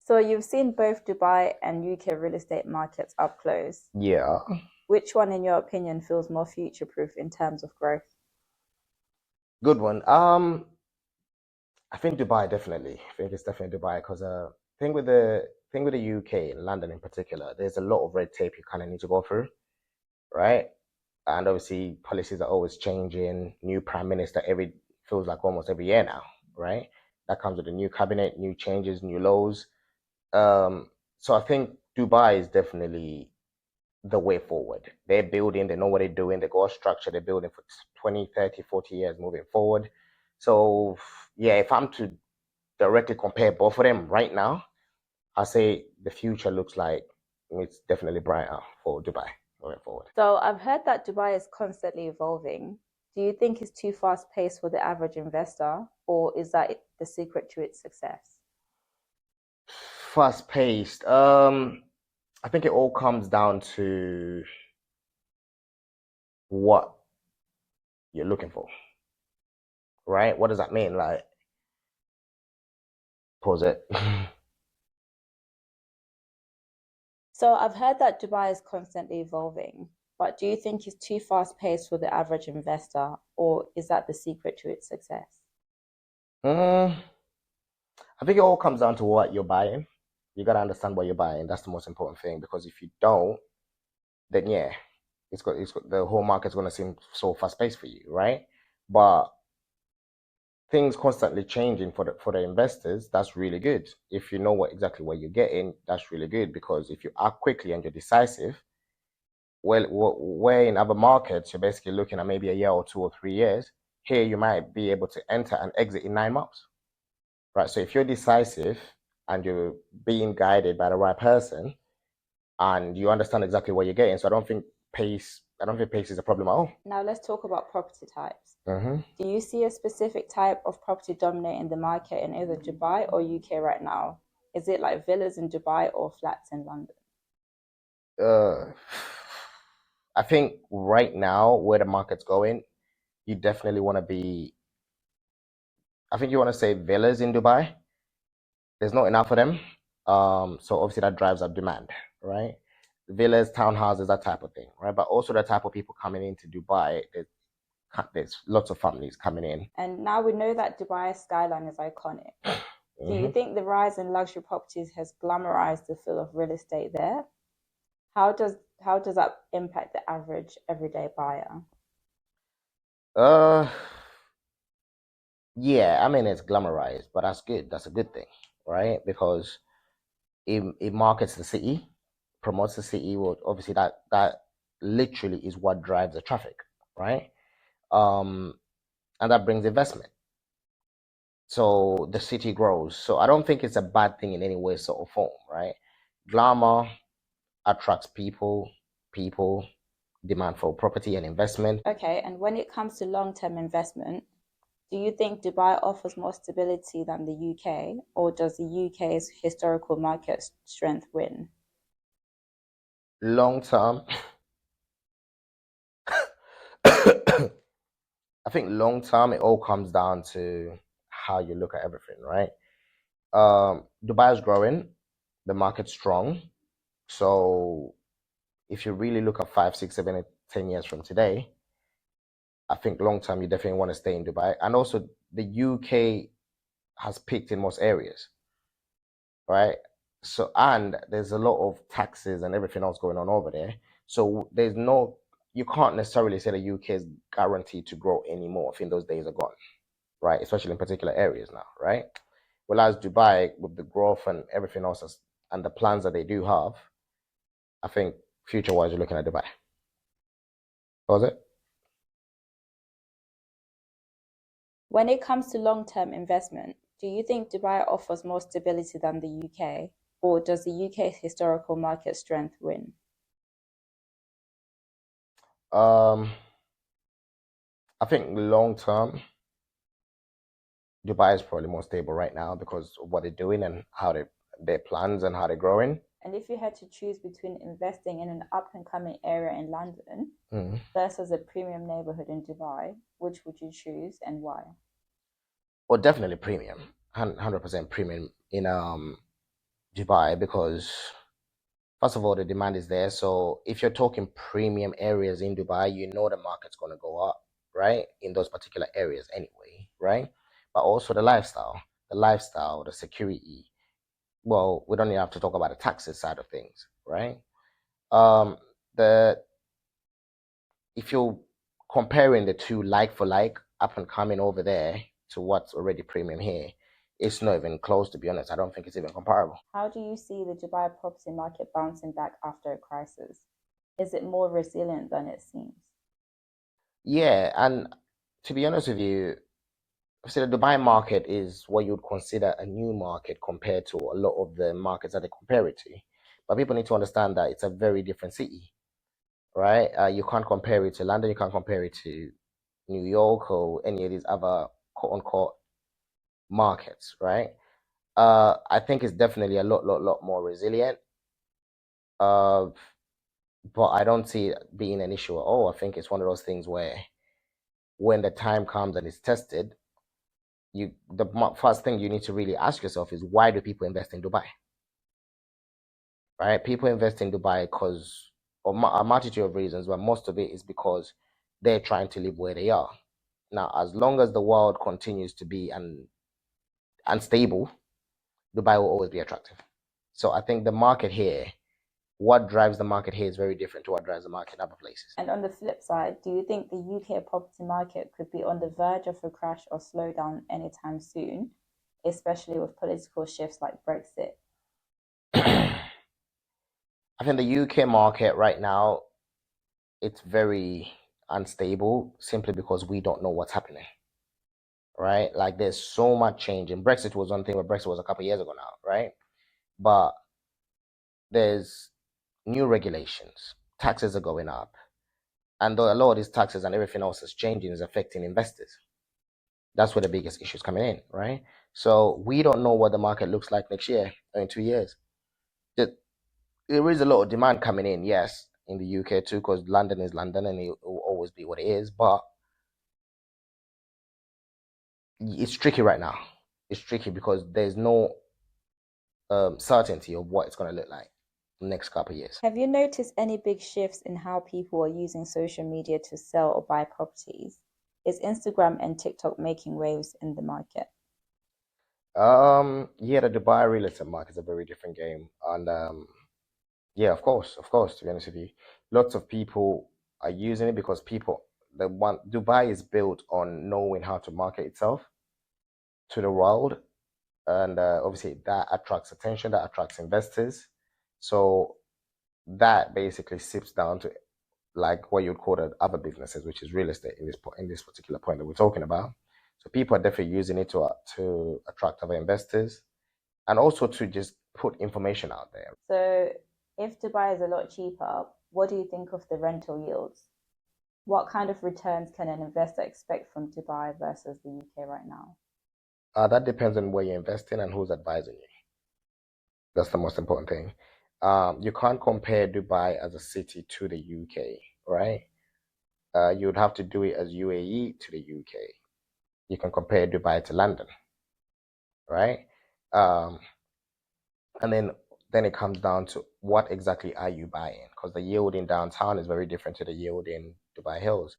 So you've seen both Dubai and UK real estate markets up close. Yeah, Which one, in your opinion, feels more future-proof in terms of growth? good one. I think Dubai definitely. I think it's definitely Dubai because thing with the UK and London in particular, there's a lot of red tape you kind of need to go through, right? And obviously policies are always changing. New prime minister every feels like almost every year now, right? That comes with a new cabinet, new changes, new laws. Um, so I think Dubai is definitely the way forward. They're building, they know what they're doing, they got a structure, they're building for 20, 30, 40 years moving forward. So yeah, if I'm to directly compare both of them right now, I say the future looks like it's definitely brighter for Dubai moving forward. So I've heard that Dubai is constantly evolving. Do you think it's too fast-paced for the average investor, or is that the secret to its success? Fast paced. I think it all comes down to what you're looking for, right? What does that mean? Like, pause it. So I've heard that Dubai is constantly evolving, but do you think it's too fast-paced for the average investor, or is that the secret to its success? Mm, I think it all comes down to what you're buying. You gotta understand what you're buying. That's the most important thing because if you don't, then yeah, it's got the whole market's gonna seem so fast paced for you, right? But things constantly changing for the investors, that's really good. If you know what you're getting, that's really good because if you act quickly and you're decisive, well, where in other markets you're basically looking at maybe a year or 2 or 3 years, here you might be able to enter and exit in 9 months, right? So if you're decisive and you're being guided by the right person and you understand exactly what you're getting, so I don't think pace is a problem at all. Now let's talk about property types. Hmm. Do you see a specific type of property dominating the market in either Dubai or UK right now? Is it like villas in Dubai or flats in London? Uh, I think right now where the market's going, you definitely want to be. I think you want to say villas in Dubai. There's not enough of them, so obviously that drives up demand, right? Villas, townhouses, that type of thing, right? But also the type of people coming into Dubai. There's lots of families coming in. And now we know that Dubai's skyline is iconic. Do you Hmm. think the rise in luxury properties has glamorized the feel of real estate there? How does that impact the average everyday buyer? Uh, yeah, I mean it's glamorized, but that's good. That's a good thing, right? Because it markets the city, promotes the city. Well, obviously that literally is what drives the traffic, right? Um, and that brings investment. So the city grows. So I don't think it's a bad thing in any way, sort of form, right? Glamour attracts people demand for property and investment. Okay, and when it comes to long-term investment, do you think Dubai offers more stability than the UK, or does the UK's historical market strength win? Long term, I think long term it all comes down to how you look at everything, right? Dubai is growing, the market's strong. So if you really look at 5, 6, 7, 10 years from today, I think long term you definitely want to stay in Dubai. And also the UK has peaked in most areas, right? So and there's a lot of taxes and everything else going on over there. So you can't necessarily say the UK is guaranteed to grow anymore. I think those days are gone, right? Especially in particular areas now, right? Whereas Dubai, with the growth and everything else and the plans that they do have, I think future wise you're looking at Dubai. Was it? When it comes to long-term investment, do you think Dubai offers more stability than the UK, or does the UK's historical market strength win? Um, I think long term, Dubai is probably more stable right now because of what they're doing and how their plans and how they're growing. And if you had to choose between investing in an up-and-coming area in London Mm. versus a premium neighborhood in Dubai, which would you choose and why? Well, definitely premium, 100% premium in Dubai because first of all, the demand is there. So if you're talking premium areas in Dubai, you know the market's going to go up, right? In those particular areas anyway, right? But also the security. Well, we don't even have to talk about the taxes side of things, right? Um, the if you're comparing the two like for like, up and coming over there to what's already premium here, it's not even close, to be honest. I don't think it's even comparable. How do you see the Dubai property market bouncing back after a crisis? Is it more resilient than it seems? Yeah, and to be honest with you, so the Dubai market is what you would consider a new market compared to a lot of the markets that they compare it to. But people need to understand that it's a very different city, right? You can't compare it to London, you can't compare it to New York or any of these other quote unquote markets, right? I think it's definitely a lot more resilient. Uh, but I don't see it being an issue at all. I think it's one of those things where when the time comes and it's tested, first thing you need to really ask yourself is why do people invest in Dubai? Right? People invest in Dubai because of a multitude of reasons, but most of it is because they're trying to live where they are. Now, as long as the world continues to be unstable, Dubai will always be attractive. So I think the market here, what drives the market here is very different to what drives the market in other places. And on the flip side, do you think the UK property market could be on the verge of a crash or slowdown anytime soon, especially with political shifts like Brexit? I think the UK market right now, it's very unstable simply because we don't know what's happening, right? Like there's so much change. And Brexit was one thing, but Brexit was a couple of years ago now, right? But there's new regulations, taxes are going up, and though a lot of these taxes and everything else is changing, is affecting investors. That's where the biggest issue is coming in, right? So we don't know what the market looks like next year or in 2 years. There there is a lot of demand coming in, yes, in the UK too, because London is London and it will always be what it is. But it's tricky right now. It's tricky because there's no certainty of what it's going to look like the next couple of years. Have you noticed any big shifts in how people are using social media to sell or buy properties? Is Instagram and TikTok making waves in the market? Yeah, the Dubai real estate market is a very different game, and yeah, of course. To be honest with you, lots of people are using it because the one Dubai is built on knowing how to market itself to the world, and obviously that attracts attention, that attracts investors. So that basically sips down to like what you'd call the other businesses, which is real estate in this particular point that we're talking about. So people are definitely using it to attract other investors and also to just put information out there. So, if Dubai is a lot cheaper, what do you think of the rental yields? What kind of returns can an investor expect from Dubai versus the UK right now? That depends on where you're investing and who's advising you. That's the most important thing. You can't compare Dubai as a city to the UK, right? You'd have to do it as UAE to the UK. You can compare Dubai to London, right? Um, and then it comes down to what exactly are you buying? Because the yield in downtown is very different to the yield in Dubai Hills.